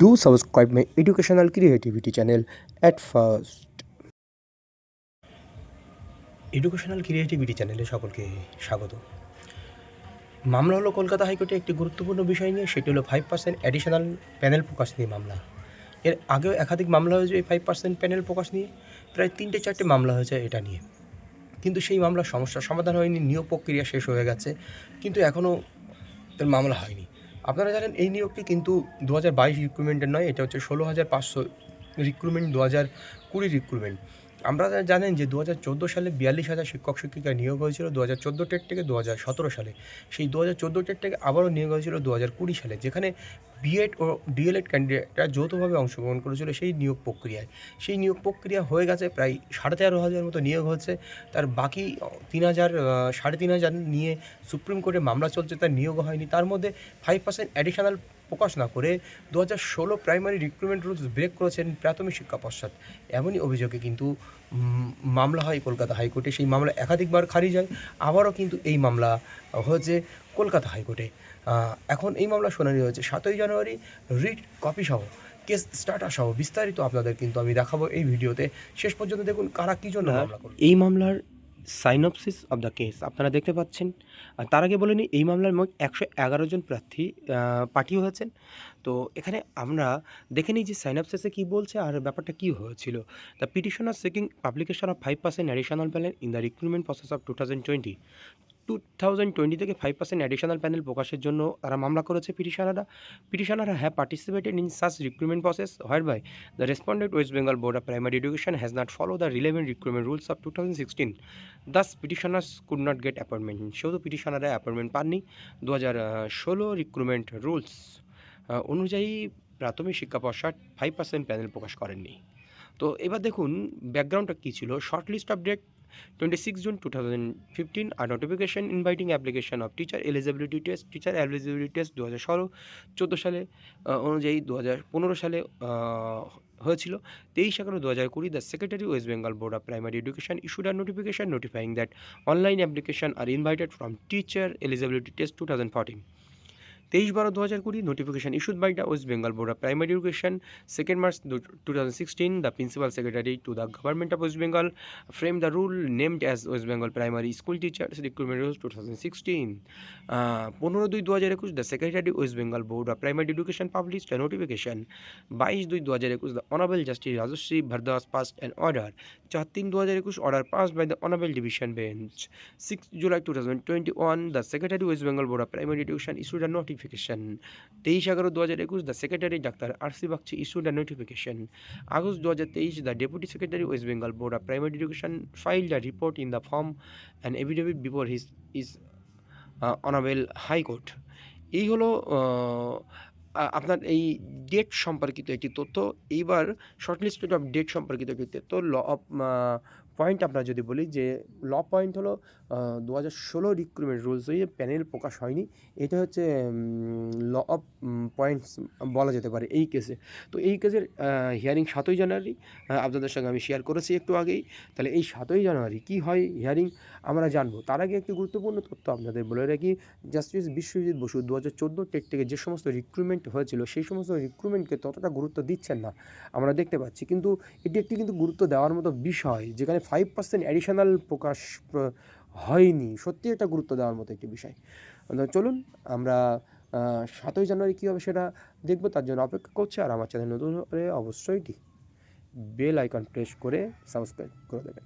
Do subscribe my educational creativity channel at first. Educational creativity চ্যানেলে সকলকে স্বাগত। মামলা হলো কলকাতা হাইকোর্টে একটি গুরুত্বপূর্ণ বিষয় নিয়ে, সেটি হলো 5% অ্যাডিশনাল প্যানেল প্রকাশ নিয়ে মামলা। এর আগেও একাধিক মামলা হয়েছে এই 5% প্যানেল প্রকাশ নিয়ে, প্রায় 3-4টে মামলা হয়েছে এটা নিয়ে। কিন্তু সেই মামলার সমস্যার সমাধান হয়নি, নিয়োগ প্রক্রিয়া শেষ হয়ে গেছে, কিন্তু এখনও এর মামলা হয়নি। আপনারা জানেন এই নিয়োগটি কিন্তু 2022 রিক্রুটমেন্টের নয়, এটা হচ্ছে 16,500 রিক্রুটমেন্ট, 2020 রিক্রুটমেন্ট। আমরা জানেন যে 2014 সালে 42,000 শিক্ষক শিক্ষিকা নিয়োগ হয়েছিল 2014 টেট থেকে 2017 সালে। সেই 2014 টেট থেকে আবারও নিয়োগ হয়েছিল 2020 সালে, যেখানে বিএড ও ডিএলএড ক্যান্ডিডেটরা যৌথভাবে অংশগ্রহণ করেছিল সেই নিয়োগ প্রক্রিয়ায়। সেই নিয়োগ প্রক্রিয়া হয়ে গেছে, প্রায় 13,500 মতো নিয়োগ হচ্ছে। তার বাকি 3,000 3,500 নিয়ে সুপ্রিম কোর্টে মামলা চলছে, তার নিয়োগও হয়নি। তার মধ্যে 5% অ্যাডিশনাল প্রকাশ না করে 2016 প্রাইমারি রিক্রুটমেন্ট রুলস ব্রেক করেছেন প্রাথমিক শিক্ষা পর্ষদ। এমনই অভিযোগে কিন্তু মামলা হয় কলকাতা হাইকোর্টে। সেই মামলা একাধিকবার খারিজ হয়, আবারও কিন্তু এই মামলা হয়েছে কলকাতা হাইকোর্টে। এখন এই মামলা শুনানি হয়েছে 7ই জানুয়ারি। রিট কপি সহ, কেস স্টার্টার সহ বিস্তারিত আপনাদের কিন্তু আমি দেখাবো এই ভিডিওতে। শেষ পর্যন্ত দেখুন কারা কী জন্য মামলা করবে। এই মামলার সাইনপসিস অব দ্য কেস আপনারা দেখতে পাচ্ছেন। আর তার আগে বলে নিই, এই মামলার মোট 111 জন প্রার্থী পার্টি হয়েছেন। তো এখানে আমরা দেখে নিই যে সাইনপসিসে কী বলছে আর ব্যাপারটা কী হয়েছিল। The petitioner seeking publication of 5% additional panel in the recruitment process of 2020 থেকে 5% অ্যাডিশনাল প্যানেল প্রকাশের জন্য তারা মামলা করেছে পিটিশনাররা have participated in such recruitment process whereby the respondent West Bengal Board of Primary Education has not follow the relevant recruitment rules of 2016, thus petitioners could not get appointment. সেহেতু পিটিশনাররা appointment পাননি। 2016 recruitment rules অনুযায়ী প্রাথমিক শিক্ষা পর্ষদ 5% panel প্রকাশ করেননি। তো এবার দেখুন ব্যাকগ্রাউন্ডটা কী ছিল। Short list of date 26 June 2015, a notification inviting application of teacher eligibility test 2014 সালে অনুযায়ী 2015 সালে হয়েছিল। 23/11/2020 the secretary West Bengal Board of Primary Education issued a notification notifying that online application are invited from teacher eligibility test 2014। 23/12/2020 notification issued by the West Bengal Board of Primary Education 2nd March 2016. The Principal Secretary to the Government of West Bengal framed the rule named as West Bengal Primary School Teachers Recruitment Rules 2016. 15/2/2021 the Secretary West Bengal Board of Primary Education published a notification. 22/2/2021 the Honorable Justice Rajashri Bhardas passed an order. 4/3/2021 order passed by the Honorable Division Bench. 6 July 2021 the Secretary West Bengal Board of Primary Education issued a notification. 23/11/2021 the Secretary Dr. R.C. Bakshi issued a notification. August 2023 the Deputy Secretary West Bengal Board of Primary Education filed a report in the form and affidavit before his Honorable High Court. এই হলো আপনার এই date সম্পর্কিত একটি তথ্য। এইবার shortlisted of date সম্পর্কিত একটি তথ্য। ল অফ পয়েন্ট আমরা যদি বলি যে ল পয়েন্ট হলো 2016 রিক্রুটমেন্ট রুলস হয়ে প্যানেল প্রকাশ হয়নি, এটা হচ্ছে ল অফ পয়েন্টস বলা যেতে পারে এই কেসে। তো এই কেসের হিয়ারিং 7ই জানুয়ারি আপনাদের সঙ্গে আমি শেয়ার করেছি একটু আগেই। তাহলে এই 7ই জানুয়ারি কী হয় হিয়ারিং আমরা জানবো। তার আগে একটি গুরুত্বপূর্ণ তথ্য আপনাদের বলে রাখি। জাস্টিস বিশ্বজিৎ বসু 2014 টেট থেকে যে সমস্ত রিক্রুটমেন্ট হয়েছিল সেই সমস্ত রিক্রুটমেন্টকে ততটা গুরুত্ব দিচ্ছেন না আমরা দেখতে পাচ্ছি, কিন্তু এটি একটি কিন্তু গুরুত্ব দেওয়ার মতো বিষয়, যেখানে 5% অ্যাডিশনাল প্রকাশ হয়নি। সত্যি একটা গুরুত্ব দেওয়ার মতো একটি বিষয়। চলুন আমরা 7ই জানুয়ারি কী হবে সেটা দেখব, তার জন্য অপেক্ষা করছি। আর আমার চ্যানেল নতুন হলে অবশ্যই বেল আইকন প্রেস করে সাবস্ক্রাইব করে দেবেন।